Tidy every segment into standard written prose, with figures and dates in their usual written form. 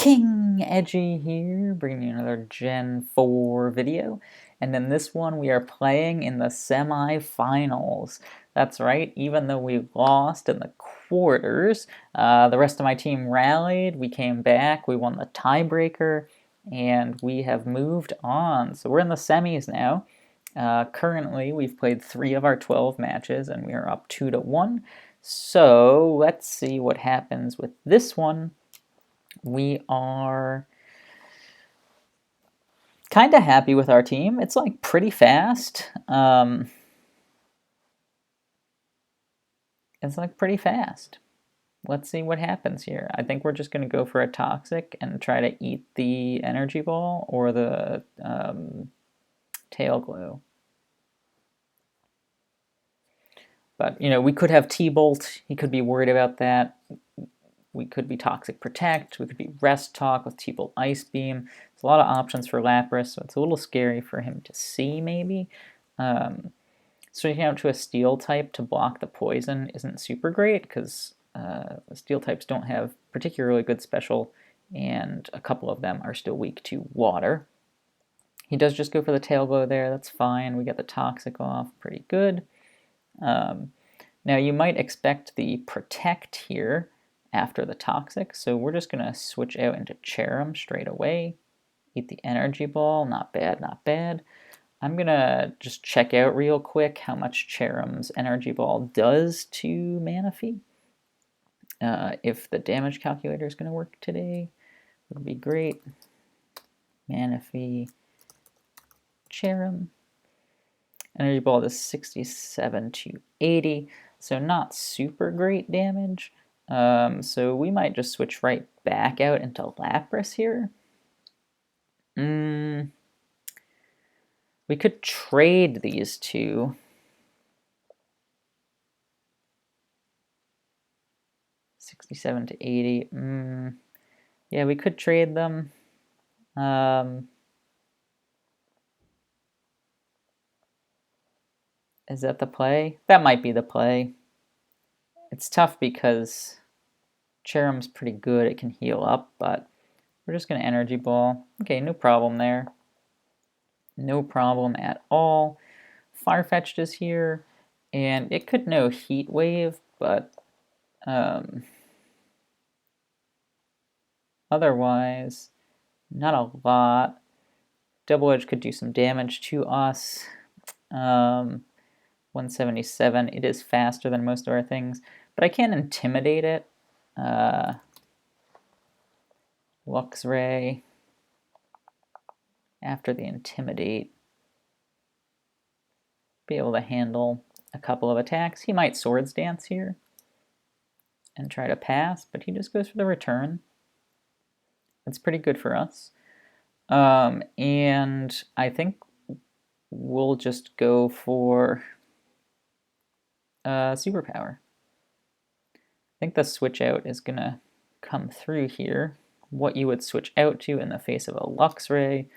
King Edgy here, bringing you another Gen 4 video. And in this one, we are playing in the semifinals. That's right, even though we lost in the quarters, the rest of my team rallied, we came back, we won the tiebreaker, and we have moved on. So we're in the semis now. Currently, we've played 3 of our 12 matches, and we are up 2-1. So let's see what happens with this one. We are kind of happy with our team. It's like pretty fast. It's like pretty fast. Let's see what happens here. I think we're just going to go for a toxic and try to eat the energy ball or the tail glow. But, you know, we could have T-Bolt. He could be worried about that. We could be Toxic Protect. We could be Rest Talk with T-Bolt Ice Beam. There's a lot of options for Lapras, so it's a little scary for him to see, maybe. Switching out to a Steel type to block the poison isn't super great, because Steel types don't have particularly good special, and a couple of them are still weak to Water. He does just go for the Tail Glow there. That's fine. We get the Toxic off. Pretty good. Now, you might expect the Protect here after the Toxic, so we're just going to switch out into Cherrim straight away. Eat the Energy Ball, not bad, not bad. I'm going to just check out real quick how much Cherrim's Energy Ball does to Manaphy. If the damage calculator is going to work today, it would be great. Manaphy, Cherrim. Energy Ball does 67 to 80, so not super great damage. So we might just switch right back out into Lapras here. We could trade these two. 67 to 80. Yeah, we could trade them. Is that the play? That might be the play. It's tough because Cherrim's pretty good. It can heal up, but we're just going to Energy Ball. Okay, no problem there. No problem at all. Farfetch'd is here, and it could know Heat Wave, but otherwise, not a lot. Double Edge could do some damage to us. 177. It is faster than most of our things, but I can't intimidate it. Luxray after the Intimidate. Be able to handle a couple of attacks. He might Swords Dance here and try to pass, but he just goes for the return. That's pretty good for us. And I think we'll just go for Superpower. I think the switch out is going to come through here. What you would switch out to in the face of a Luxray.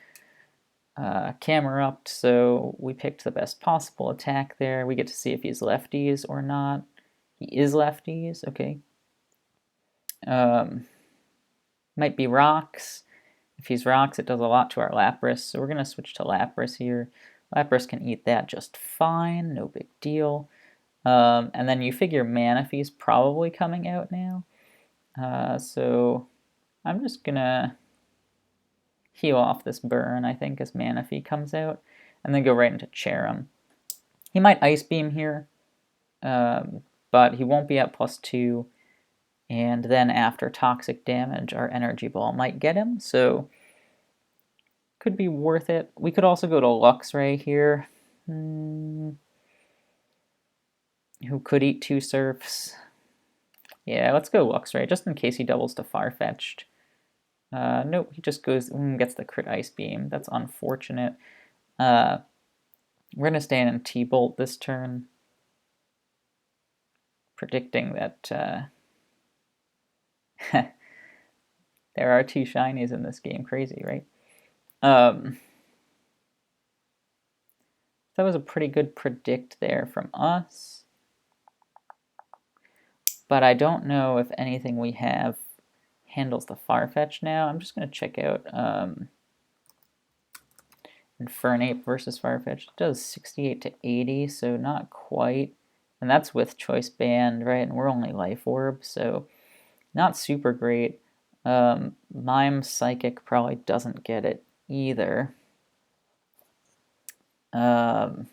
Camerupt, so we picked the best possible attack there. We get to see if he's lefties or not. He is lefties, okay. Might be Rocks. If he's Rocks, it does a lot to our Lapras, so we're going to switch to Lapras here. Lapras can eat that just fine, no big deal. And then you figure Manaphy's probably coming out now. So I'm just going to heal off this burn, I think, as Manaphy comes out, and then go right into Cherrim. He might Ice Beam here, but he won't be at +2, and then after Toxic damage, our Energy Ball might get him, so could be worth it. We could also go to Luxray here, who could eat 2 Surfs. Yeah, let's go Luxray, just in case he doubles to Farfetch'd. Nope, he just goes and gets the crit Ice Beam. That's unfortunate. We're going to stay in T-Bolt this turn, predicting that there are 2 shinies in this game. Crazy, right? That was a pretty good predict there from us. But I don't know if anything we have handles the Farfetch now. I'm just going to check out Infernape versus Farfetch. It does 68 to 80, so not quite. And that's with Choice Band, right? And we're only Life Orb, so not super great. Mime Psychic probably doesn't get it either. So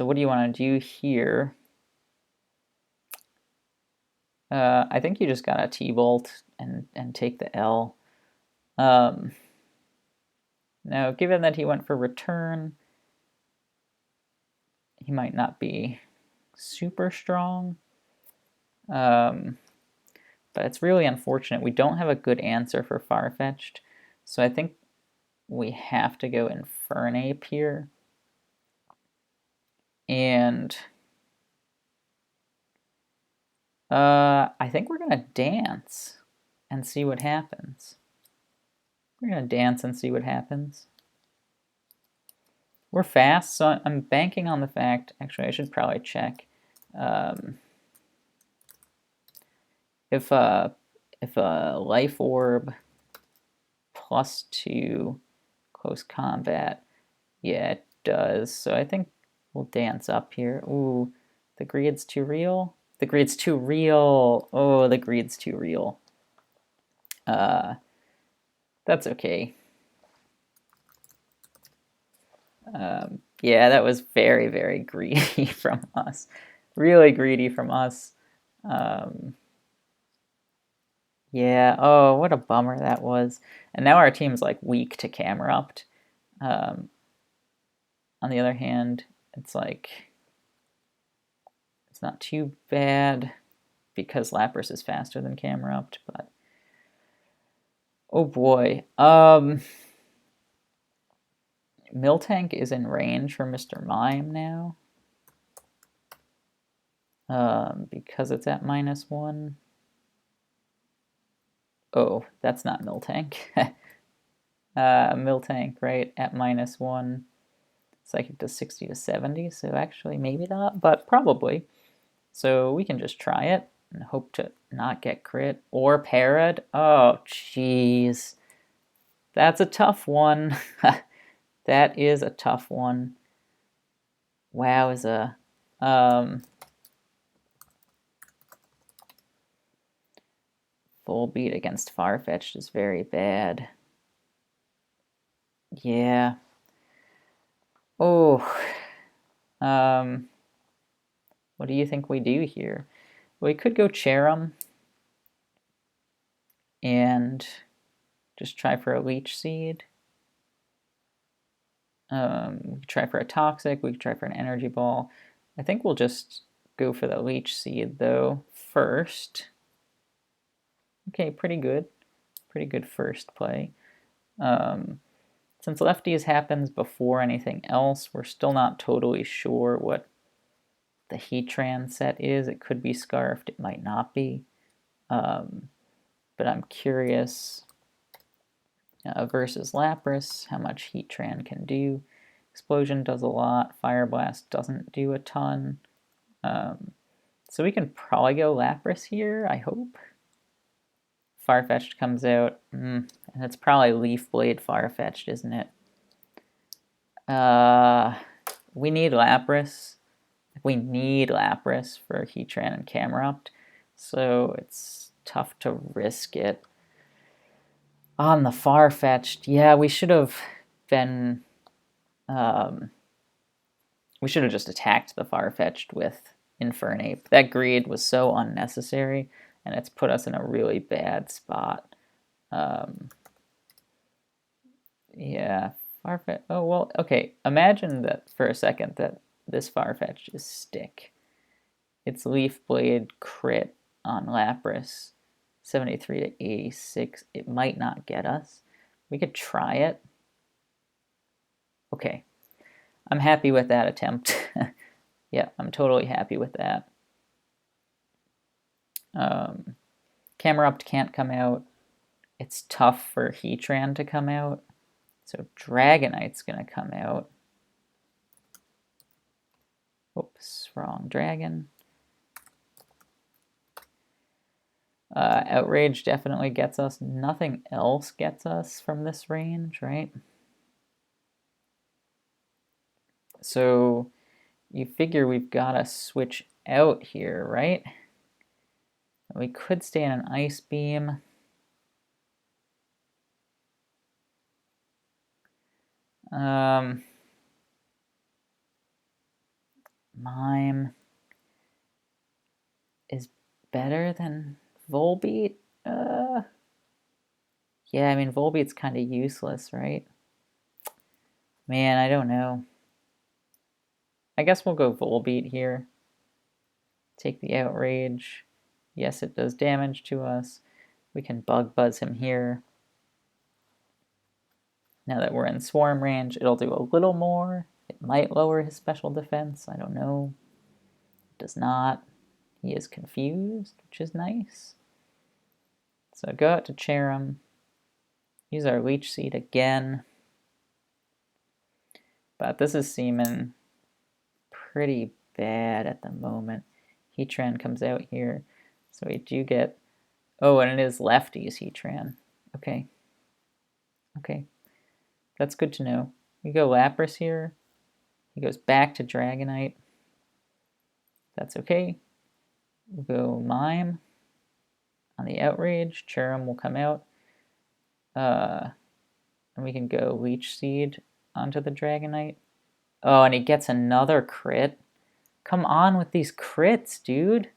what do you want to do here? I think you just got to T-Bolt and take the L. Now, given that he went for return, he might not be super strong. But it's really unfortunate. We don't have a good answer for Farfetch'd, so I think we have to go Infernape here. And I think we're going to dance and see what happens. We're going to dance and see what happens. We're fast, so I'm banking on the fact, actually I should probably check. If a Life Orb +2 close combat, yeah, it does. So I think we'll dance up here. Ooh, the greed's too real. The greed's too real. Oh, the greed's too real. That's okay. Yeah, that was very, very greedy from us. Really greedy from us. Yeah, oh, what a bummer that was. And now our team's like weak to Camerupt. On the other hand, it's like, it's not too bad because Lapras is faster than Camerupt, but oh boy. Miltank is in range for Mr. Mime now. Because it's at -1. Oh, that's not Miltank. Miltank, right, at -1. Psychic does 60 to 70, so actually maybe not, but probably. So we can just try it and hope to not get crit or parried. Oh, jeez. That's a tough one. That is a tough one. Wowza. Full beat against Farfetch'd is very bad. Yeah. Oh. What do you think we do here? We could go Cherim and just try for a Leech Seed. We could try for a Toxic. We could try for an Energy Ball. I think we'll just go for the Leech Seed, though, first. Okay, pretty good. Pretty good first play. Since Lefties happens before anything else, we're still not totally sure what the Heatran set is. It could be Scarfed, it might not be. But I'm curious versus Lapras, how much Heatran can do. Explosion does a lot, Fire Blast doesn't do a ton. So we can probably go Lapras here, I hope. Farfetch'd comes out, and it's probably Leaf Blade Farfetch'd, isn't it? We need Lapras. We need Lapras for Heatran and Camerupt, so it's tough to risk it. On the Farfetch'd, yeah, we should have been... we should have just attacked the Farfetch'd with Infernape. That greed was so unnecessary, and it's put us in a really bad spot. Yeah, Farfetch'd. Oh, well, okay. Imagine that for a second that this Farfetch'd is Stick. It's Leaf Blade crit on Lapras, 73 to 86. It might not get us. We could try it. Okay. I'm happy with that attempt. Yeah, I'm totally happy with that. Camerupt can't come out. It's tough for Heatran to come out. So Dragonite's going to come out. Oops, wrong dragon. Outrage definitely gets us. Nothing else gets us from this range, right? So you figure we've got to switch out here, right? We could stay in an Ice Beam. Mime is better than Volbeat. Yeah, I mean, Volbeat's kind of useless, right? Man, I don't know. I guess we'll go Volbeat here. Take the Outrage. Yes, it does damage to us. We can Bug Buzz him here. Now that we're in Swarm range, it'll do a little more. It might lower his special defense. I don't know. It does not. He is confused, which is nice. So go out to Cherim. Use our Leech Seed again. But this is seeming pretty bad at the moment. Heatran comes out here. So we do get... Oh, and it is lefties Heatran. Okay. Okay. That's good to know. We go Lapras here. He goes back to Dragonite. That's okay. We'll go Mime on the Outrage. Cherim will come out. And we can go Leech Seed onto the Dragonite. Oh, and he gets another crit. Come on with these crits, dude.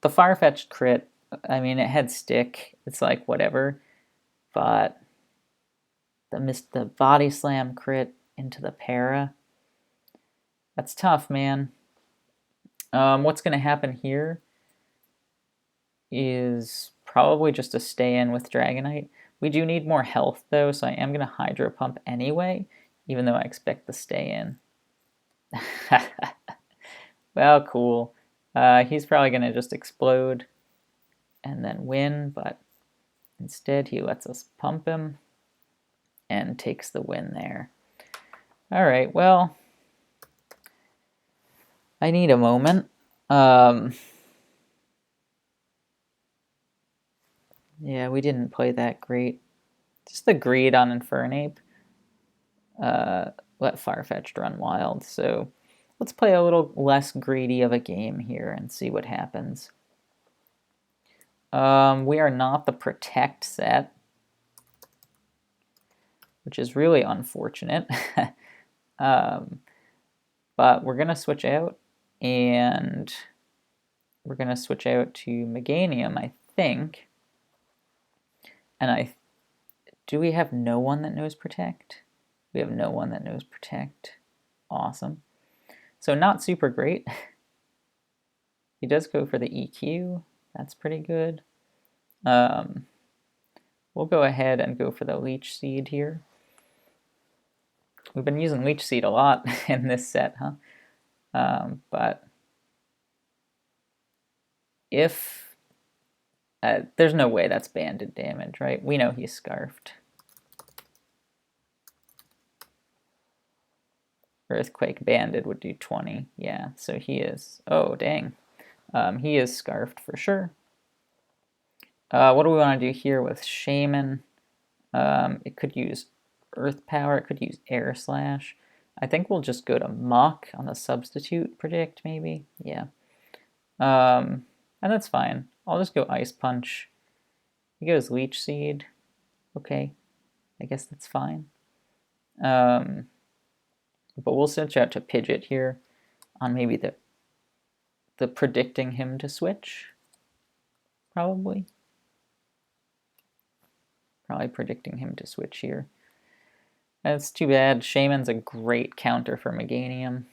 The Farfetch'd crit, I mean, it had stick. It's like, whatever. But the Body Slam crit into the Para. That's tough, man. What's going to happen here is probably just a stay in with Dragonite. We do need more health, though, so I am going to Hydro Pump anyway, even though I expect the stay in. Well, cool. He's probably going to just explode and then win, but instead he lets us pump him and takes the win there. All right, well, I need a moment. Yeah, we didn't play that great. Just the greed on Infernape. Let Farfetch'd run wild, so let's play a little less greedy of a game here and see what happens. We are not the Protect set, which is really unfortunate. But we're going to switch out, and we're going to switch out to Meganium, I think. And do we have no one that knows Protect? We have no one that knows Protect. Awesome. So not super great. He does go for the EQ. That's pretty good. We'll go ahead and go for the Leech Seed here. We've been using Leech Seed a lot in this set, huh? But if... there's no way that's banded damage, right? We know he's Scarfed. Earthquake banded would do 20. Yeah, so he is... Oh, dang. He is Scarfed for sure. What do we want to do here with Shaman? It could use Earth Power. It could use Air Slash. I think we'll just go to Muck on the substitute predict, maybe. Yeah. And that's fine. I'll just go Ice Punch. He goes Leech Seed. Okay. I guess that's fine. But we'll switch out to Pidgeot here on maybe the predicting him to switch. Probably predicting him to switch here. That's too bad. Shaman's a great counter for Meganium.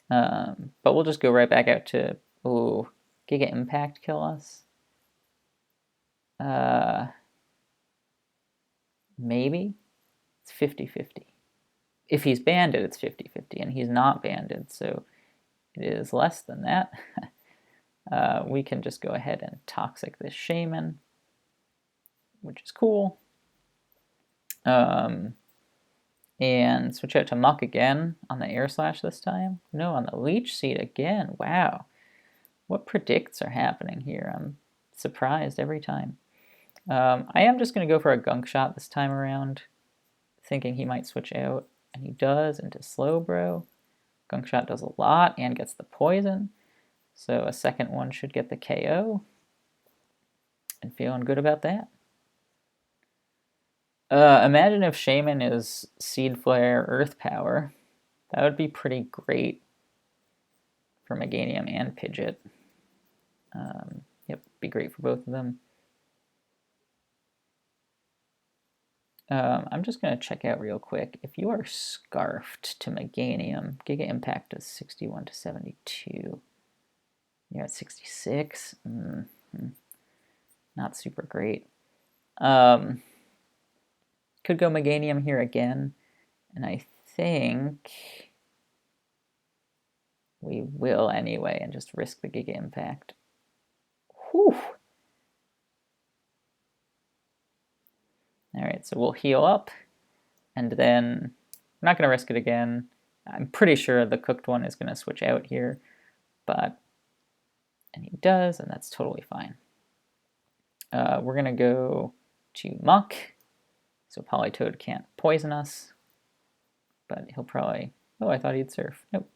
But we'll just go right back out to... Oh, Giga Impact kill us? Maybe? It's 50-50. If he's banded, it's 50-50, and he's not banded, so it is less than that. We can just go ahead and Toxic this Shaman, which is cool. And switch out to Muck again on the Air Slash this time. No, on the Leech Seed again. Wow. What predicts are happening here? I'm surprised every time. I am just going to go for a Gunk Shot this time around, thinking he might switch out. And he does into Slowbro. Gunk Shot does a lot and gets the poison. So a second one should get the KO. And feeling good about that. Imagine if Shaman is Seed Flare Earth Power. That would be pretty great for Meganium and Pidgeot. Yep, be great for both of them. I'm just going to check out real quick. If you are Scarfed to Meganium, Giga Impact is 61 to 72. You're at 66. Not super great. Could go Meganium here again, and I think we will anyway and just risk the Giga Impact. Whew. Alright, so we'll heal up, and then I'm not going to risk it again. I'm pretty sure the cooked one is going to switch out here, and he does, and that's totally fine. We're going to go to Muck, so Politoed can't poison us, but he'll probably... Oh, I thought he'd Surf. Nope.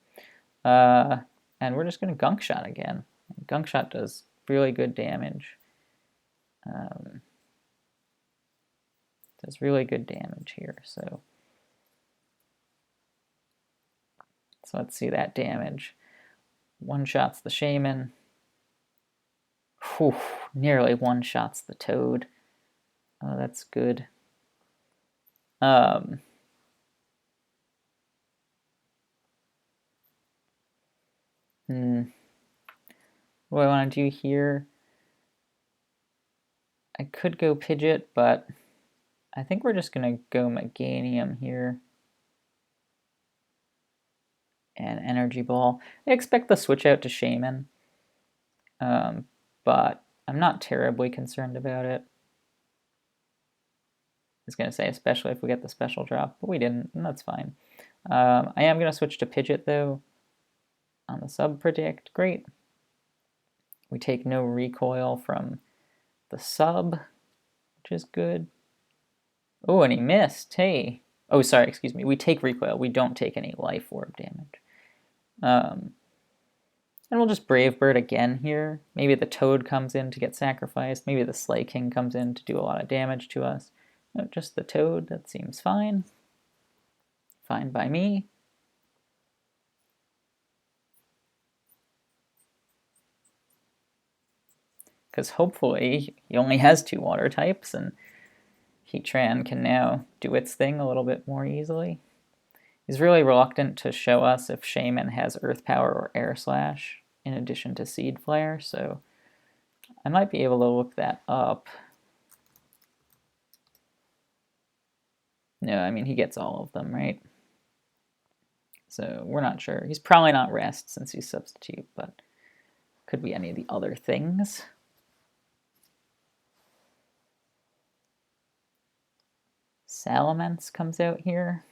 And we're just going to Gunk Shot again. Gunk Shot does really good damage. Does really good damage here, so let's see that damage. One-shots the Shaman. Whew, nearly one-shots the Toad. Oh, that's good. What do I want to do here? I could go Pidgeot, but I think we're just going to go Meganium here. And Energy Ball. I expect the switch out to Shaman, but I'm not terribly concerned about it. I was going to say, especially if we get the special drop, but we didn't, and that's fine. I am going to switch to Pidgeot, though, on the sub predict. Great. We take no recoil from the sub, which is good. Oh, and he missed. Hey. Oh, sorry, excuse me. We take recoil. We don't take any life orb damage. And we'll just Brave Bird again here. Maybe the Toad comes in to get sacrificed. Maybe the Slay King comes in to do a lot of damage to us. No, just the Toad. That seems fine. Fine by me. Because hopefully he only has 2 water types, and Heatran can now do its thing a little bit more easily. He's really reluctant to show us if Shaman has Earth Power or Air Slash in addition to Seed Flare, so I might be able to look that up. No, I mean, he gets all of them, right? So we're not sure. He's probably not Rest since he's Substitute, but could be any of the other things. Salamence comes out here.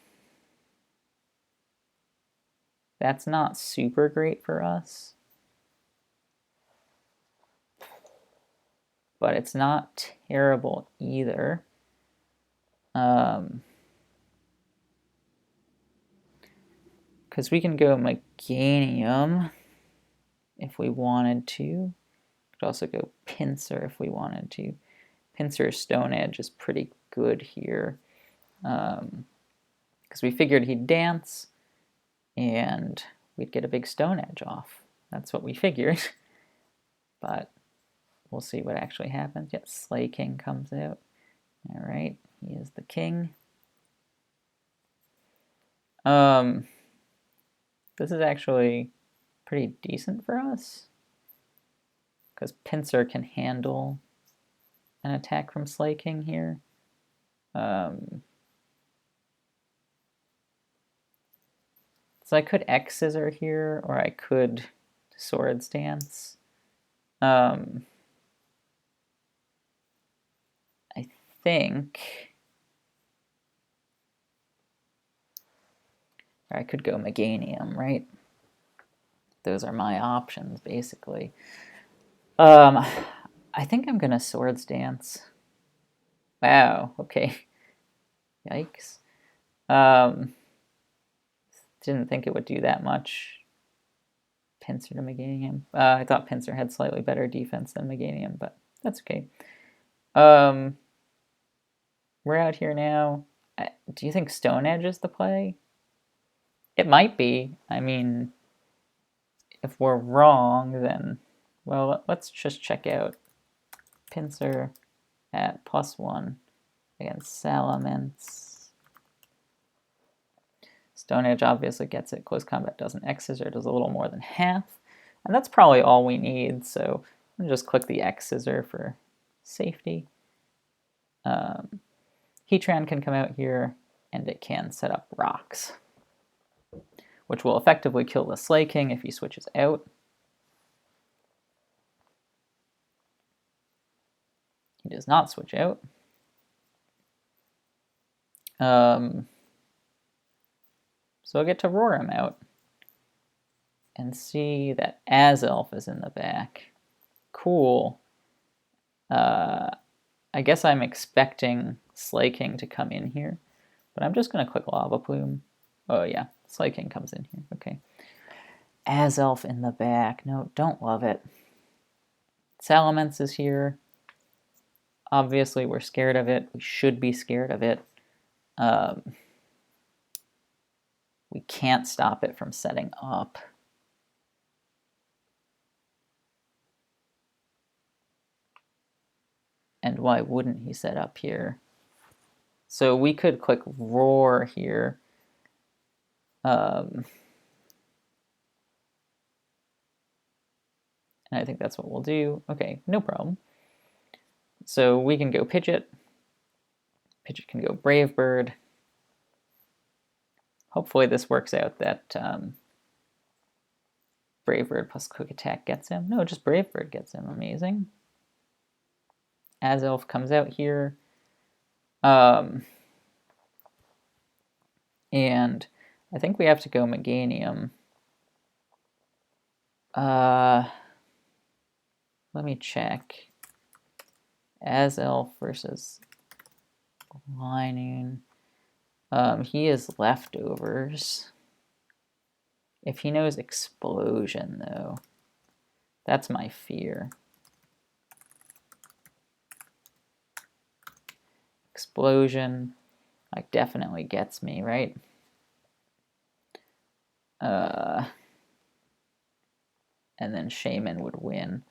That's not super great for us. But it's not terrible either. Because we can go Meganium if we wanted to. Could also go Pinsir if we wanted to. Pinsir's Stone Edge is pretty good here. Because we figured he'd dance, and we'd get a big Stone Edge off. That's what we figured. But we'll see what actually happens. Yes, Slay King comes out. All right, he is the king. This is actually pretty decent for us, because Pinsir can handle an attack from Slay King here. So I could X Scissor here, or I could Swords Dance. I think Or I could go Meganium, right? Those are my options, basically. I think I'm gonna Swords Dance. Wow, okay. Yikes. Didn't think it would do that much. Pinsir to Meganium. I thought Pinsir had slightly better defense than Meganium, but that's okay. We're out here now. Do you think Stone Edge is the play? It might be. I mean, if we're wrong, then, well, let's just check out Pinsir at +1 against Salamence. Stone Edge obviously gets it. Close Combat doesn't. X Scissor does a little more than half. And that's probably all we need, so I'm just click the X Scissor for safety. Heatran can come out here, and it can set up rocks, which will effectively kill the Slay King if he switches out. He does not switch out. So I get to roar him out and see that Azelf is in the back. Cool. I guess I'm expecting Slay King to come in here, but I'm just going to click Lava Plume. Oh yeah, Slay King comes in here. Okay. Azelf in the back. No, don't love it. Salamence is here. Obviously, we're scared of it. We should be scared of it. We can't stop it from setting up. And why wouldn't he set up here? So we could click Roar here. And I think that's what we'll do. Okay, no problem. So we can go Pidgeot. Pidgeot can go Brave Bird. Hopefully this works out that Brave Bird plus Quick Attack gets him. No, just Brave Bird gets him. Amazing. Azelf comes out here. And I think we have to go Meganium. Let me check. Azelf versus Lining. He is leftovers. If he knows Explosion, though, that's my fear. Explosion, like, definitely gets me, right? And then Shaman would win.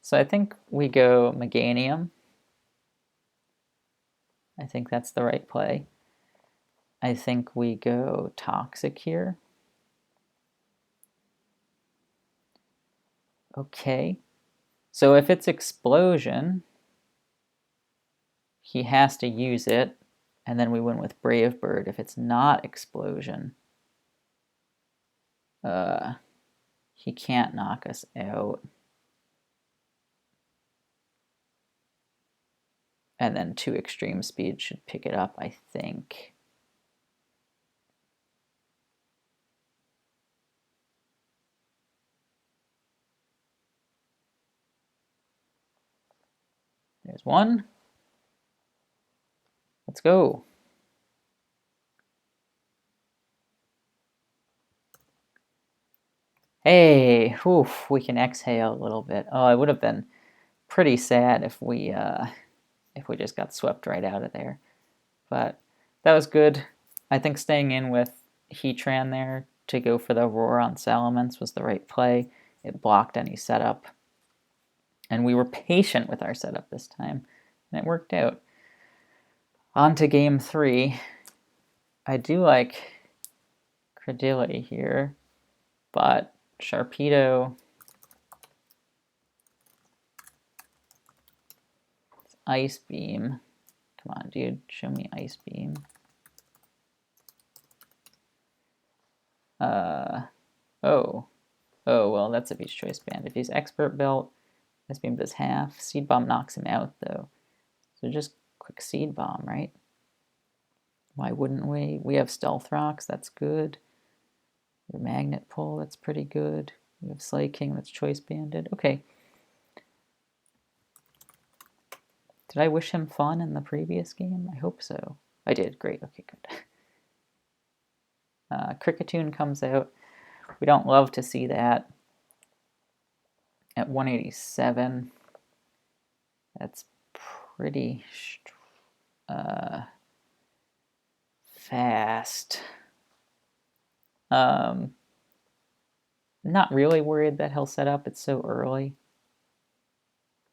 So I think we go Meganium. I think that's the right play. I think we go Toxic here. Okay. So if it's Explosion, he has to use it, and then we win with Brave Bird. If it's not Explosion, he can't knock us out. And then 2 Extreme Speed should pick it up, I think. There's one. Let's go. Hey, oof, we can exhale a little bit. Oh, it would have been pretty sad if we just got swept right out of there. But that was good. I think staying in with Heatran there to go for the Roar on Salamence was the right play. It blocked any setup. And we were patient with our setup this time, and it worked out. On to game 3. I do like Credility here, but Sharpedo, Ice Beam. Come on, dude, show me Ice Beam. Oh, well, that's if he's Choice Band. If he's Expert Belt, Ice Beam does half. Seed Bomb knocks him out, though. So just click Seed Bomb, right? Why wouldn't we? We have Stealth Rocks, that's good. Magnet Pull, that's pretty good. We have Slay King, that's choice banded. Okay. Did I wish him fun in the previous game? I hope so. I did, great, okay, good. Cricketune comes out. We don't love to see that. At 187, that's pretty fast. Not really worried that he'll set up, it's so early.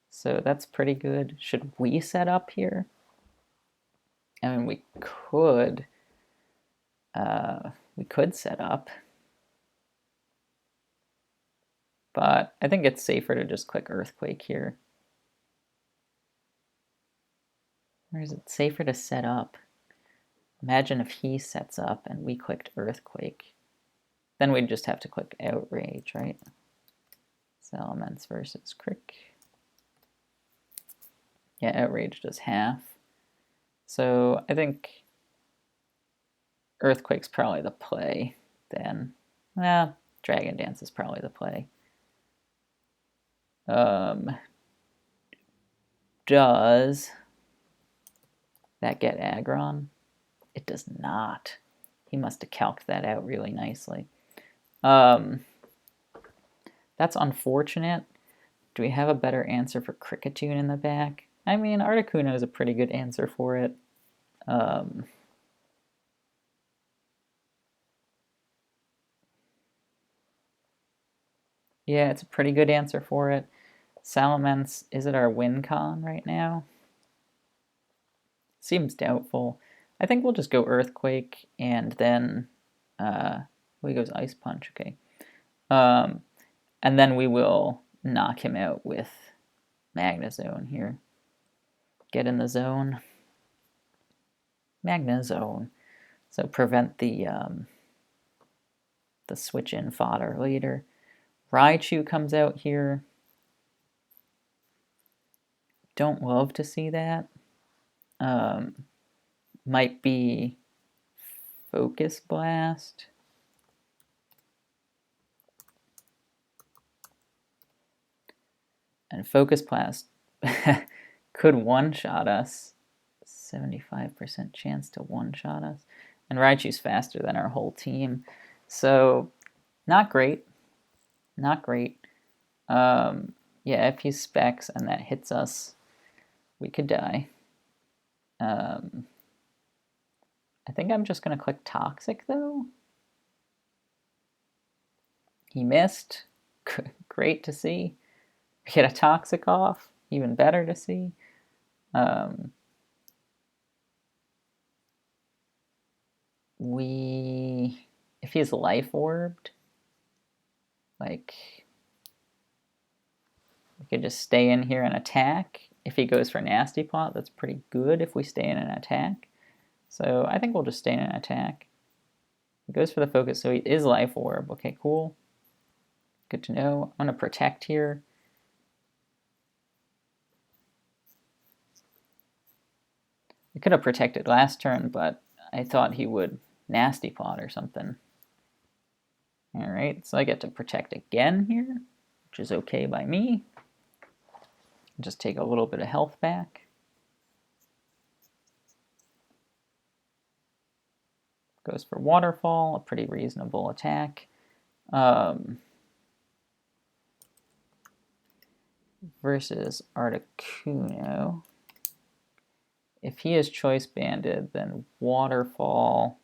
So that's pretty good. Should we set up here? I mean, we could set up. But I think it's safer to just click Earthquake here. Or is it safer to set up? Imagine if he sets up and we clicked Earthquake. Then we'd just have to click Outrage, right? Salamence versus Crick. Yeah, Outrage does half. So I think Earthquake's probably the play then. Well, Dragon Dance is probably the play. Does that get aggron? It does not. He must have calced that out really nicely. That's unfortunate. Do we have a better answer for Cricketune in the back? I mean, Articuno is a pretty good answer for it. Yeah, it's a pretty good answer for it. Salamence, is it our win con right now? Seems doubtful. I think we'll just go Earthquake and then he goes Ice Punch, okay. And then we will knock him out with Magnezone here. Get in the zone. Magnezone. So prevent the switch in fodder later. Raichu comes out here. Don't love to see that. Might be Focus Blast. And Focus Blast could one-shot us. 75% chance to one-shot us. And Raichu's faster than our whole team. So, not great. Not great. Yeah, if he specs and that hits us, we could die. I think I'm just going to click Toxic, though. He missed. Great to see. Get a Toxic off. Even better to see. If he's life orbed, like, we could just stay in here and attack. If he goes for Nasty Plot, that's pretty good if we stay in an attack. So I think we'll just stay in an attack. He goes for the focus, so he is life orb. Okay, cool. Good to know. I'm going to protect here. I could have protected last turn, but I thought he would Nasty Plot or something. Alright, so I get to protect again here, which is okay by me. Just take a little bit of health back. Goes for Waterfall, a pretty reasonable attack. Versus Articuno. If he is choice banded, then Waterfall.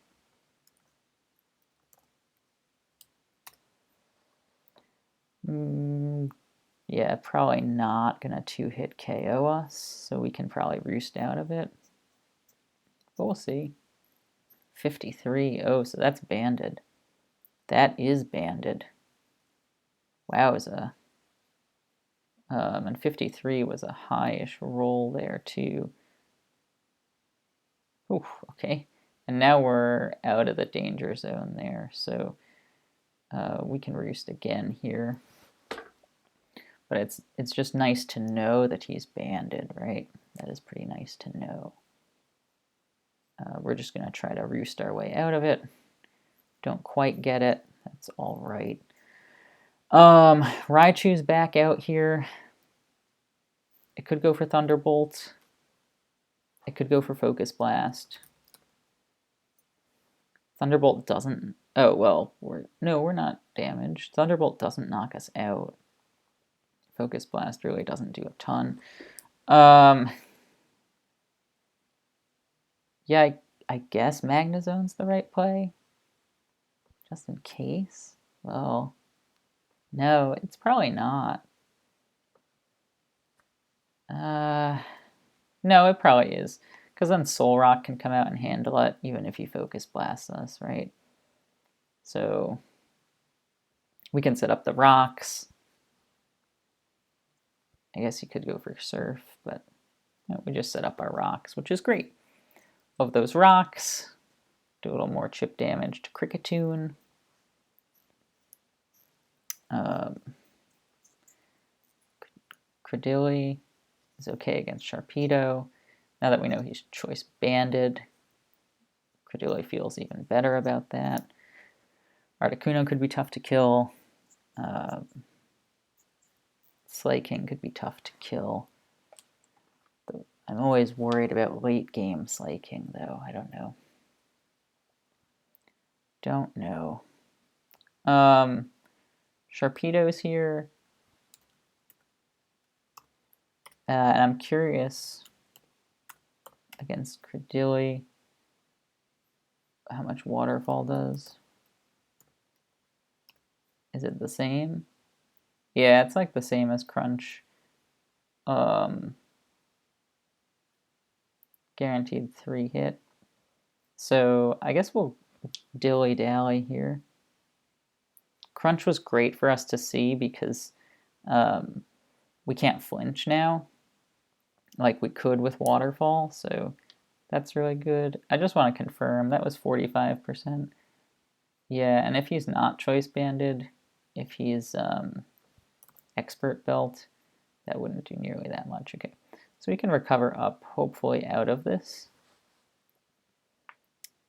Yeah, probably not gonna two-hit KO us, so we can probably roost out of it. But we'll see. 53. Oh, so that's banded. That is banded. Wowza. And 53 was a high-ish roll there, too. Ooh, okay. And now we're out of the danger zone there, so we can roost again here. But it's just nice to know that he's banded, right? That is pretty nice to know. We're just going to try to roost our way out of it. Don't quite get it. That's all right. Raichu's back out here. It could go for Thunderbolt. It could go for Focus Blast. Thunderbolt doesn't... Oh, well, we're not damaged. Thunderbolt doesn't knock us out. Focus Blast really doesn't do a ton. Yeah, I guess Magnezone's the right play. Just in case. Well, no, it's probably not. No, it probably is. Because then Soul Rock can come out and handle it, even if he Focus Blasts us, right? So we can set up the rocks. I guess you could go for Surf, but no, we just set up our rocks, which is great. Of those rocks, do a little more chip damage to Kricketune. Credilli is okay against Sharpedo. Now that we know he's Choice Banded, Credilli feels even better about that. Articuno could be tough to kill. Slaking could be tough to kill. I'm always worried about late game Slaking, though. I don't know. Don't know. Sharpedo's here. And I'm curious against Credilli how much Waterfall does. Is it the same? Yeah, it's like the same as Crunch. Guaranteed 3 hit. So I guess we'll dilly-dally here. Crunch was great for us to see because we can't flinch now like we could with Waterfall, so that's really good. I just want to confirm, that was 45%. Yeah, and if he's not Choice Banded, if he's Expert Belt, that wouldn't do nearly that much. Okay, so we can recover up, hopefully, out of this.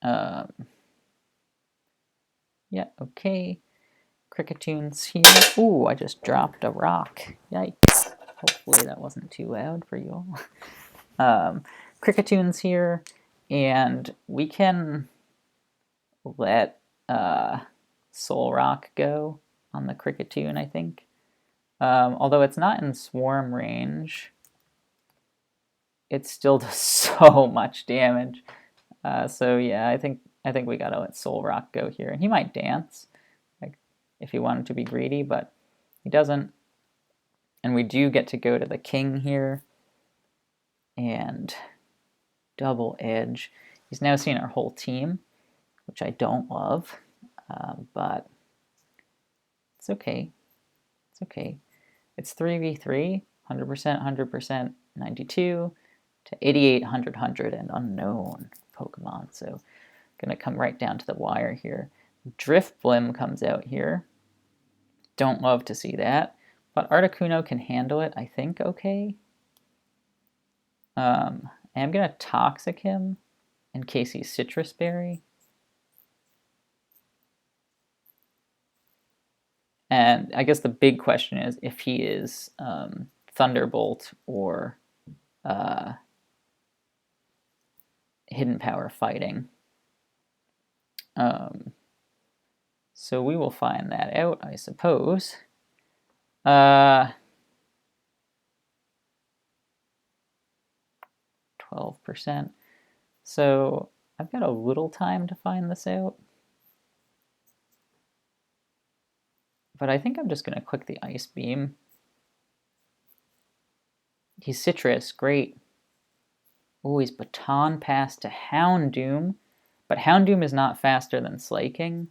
Yeah, okay. Kricketune here. Ooh, I just dropped a rock. Yikes. Hopefully that wasn't too loud for you all. Kricketune here, and we can let Soul Rock go on the Kricketune, I think. Although it's not in Swarm range, it still does so much damage. So yeah, I think we gotta let Soul Rock go here, and he might dance, like if he wanted to be greedy, but he doesn't. And we do get to go to the King here, and double edge. He's now seen our whole team, which I don't love, but it's okay. It's okay. It's 3v3, 100%, 100%, 92 to 88, 100, 100, and unknown Pokemon. So gonna come right down to the wire here. Drifblim comes out here. Don't love to see that, but Articuno can handle it, I think, okay. I'm gonna Toxic him in case he's Citrus Berry. And I guess the big question is if he is Thunderbolt or Hidden Power Fighting. So we will find that out, I suppose. 12%. So I've got a little time to find this out. But I think I'm just going to click the Ice Beam. He's Citrus, great. Oh, he's Baton Pass to Houndoom. But Houndoom is not faster than Slaking.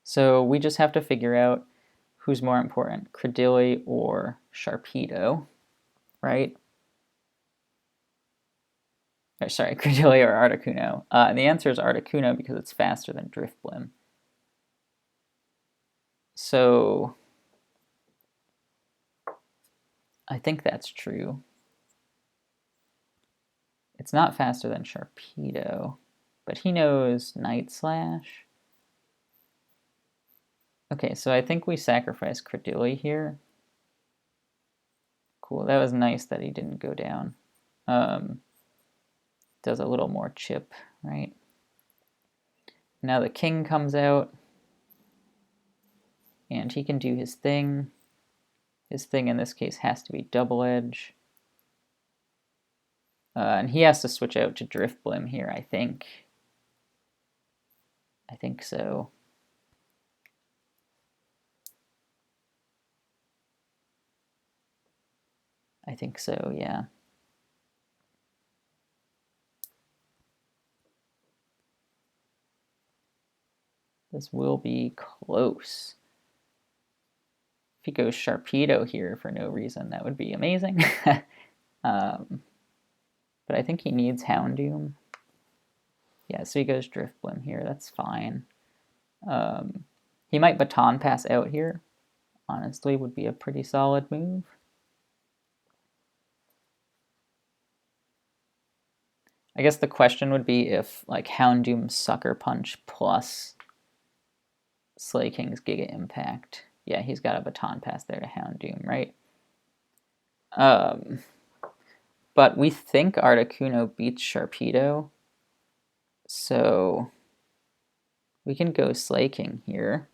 So we just have to figure out who's more important, Credilli or Sharpedo, right? Or, sorry, Credilli or Articuno. And the answer is Articuno because it's faster than Drifblim. So I think that's true. It's not faster than Sharpedo, but he knows Night Slash. Okay, so I think we sacrificed Credilli here. Cool, that was nice that he didn't go down. Does a little more chip, right? Now the king comes out, and he can do his thing. His thing in this case has to be double edge. And he has to switch out to Drift Blim here, I think. I think so. I think so, yeah. This will be close. If he goes Sharpedo here for no reason, that would be amazing. But I think he needs Houndoom. Yeah, so he goes Drift Blim here. That's fine. He might Baton Pass out here. Honestly, would be a pretty solid move. I guess the question would be if like Houndoom Sucker Punch plus Slay King's Giga Impact. Yeah, he's got a Baton Pass there to Houndoom, right? But we think Articuno beats Sharpedo, so we can go Slay King here.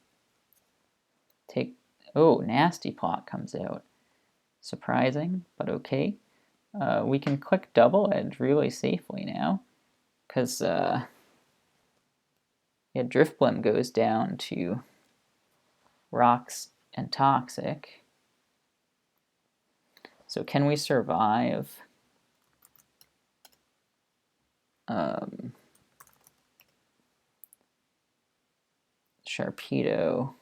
Take, oh, Nasty Plot comes out. Surprising, but okay. We can click Double Edge really safely now, because yeah, Drift Blim goes down to Rocks and Toxic. So can we survive Sharpedo?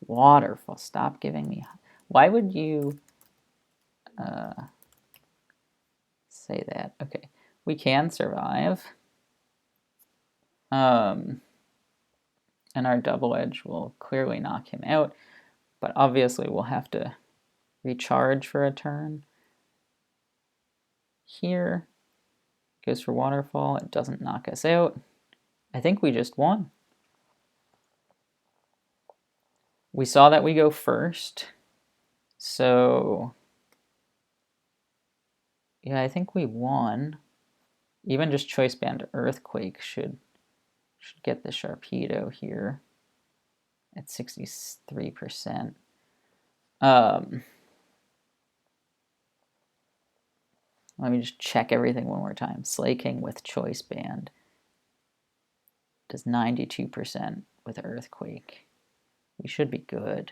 Waterfall, stop giving me... Why would you say that? Okay, we can survive. And our Double Edge will clearly knock him out, but obviously we'll have to recharge for a turn. Here, goes for Waterfall, it doesn't knock us out. I think we just won. We saw that we go first, so yeah, I think we won. Even just Choice Band Earthquake should get the Sharpedo here at 63%. Let me just check everything one more time. Slay King with Choice Band does 92% with Earthquake. We should be good.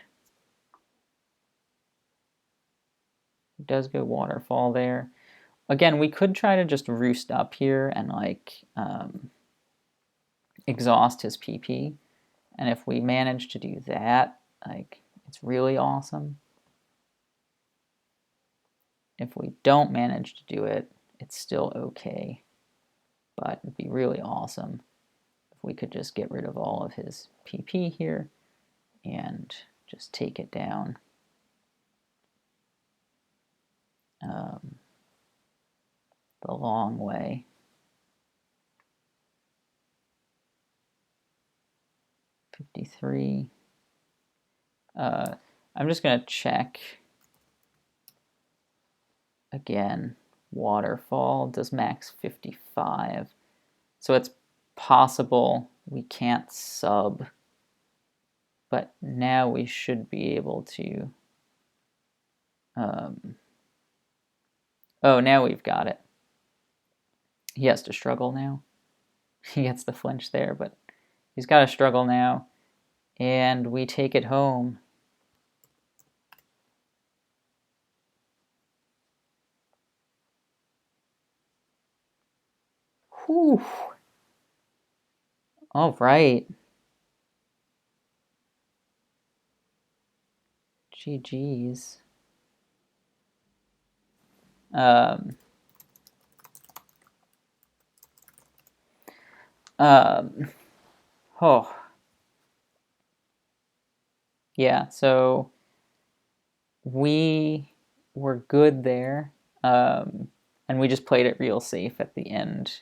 It does go Waterfall there. Again, we could try to just roost up here and like exhaust his PP. And if we manage to do that, like, it's really awesome. If we don't manage to do it, it's still okay. But it'd be really awesome if we could just get rid of all of his PP here and just take it down. The long way. 53. I'm just going to check again. Waterfall does max 55. So it's possible we can't sub, but now we should be able to. Oh, now we've got it. He has to struggle now. He gets the flinch there, but he's got to struggle now. And we take it home. Whew. All right. GG's. Oh. Yeah, so we were good there, and we just played it real safe at the end.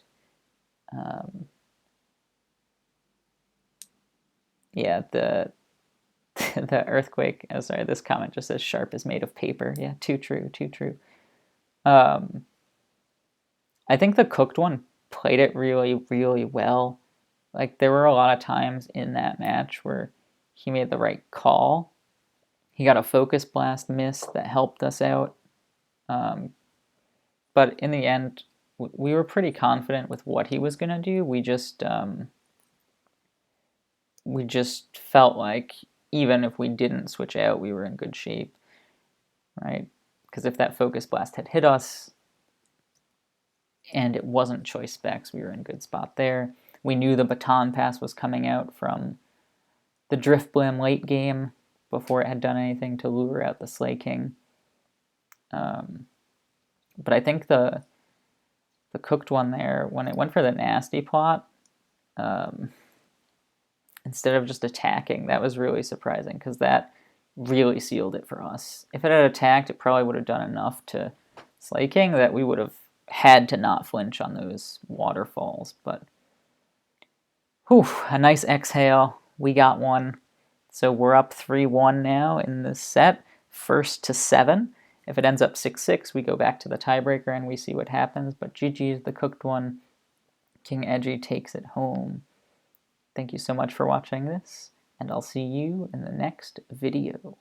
Yeah, The earthquake. Oh, sorry, this comment just says sharp is made of paper. Yeah, too true, too true. I think the cooked one played it really, really well. Like, there were a lot of times in that match where he made the right call. He got a focus blast miss that helped us out. But in the end, we were pretty confident with what he was going to do. We just felt like even if we didn't switch out, we were in good shape, right? Because if that focus blast had hit us and it wasn't choice specs, we were in a good spot there. We knew the baton pass was coming out from the drift blim late game before it had done anything to lure out the Slay King. But I think the cooked one there, when it went for the nasty plot, instead of just attacking, that was really surprising because that really sealed it for us. If it had attacked, it probably would have done enough to Slay King that we would have had to not flinch on those waterfalls. But whew, a nice exhale. We got one. So we're up 3-1 now in this set, first to 7. If it ends up 6-6, we go back to the tiebreaker and we see what happens. But GG's the cooked one. King Edgy takes it home. Thank you so much for watching this, and I'll see you in the next video.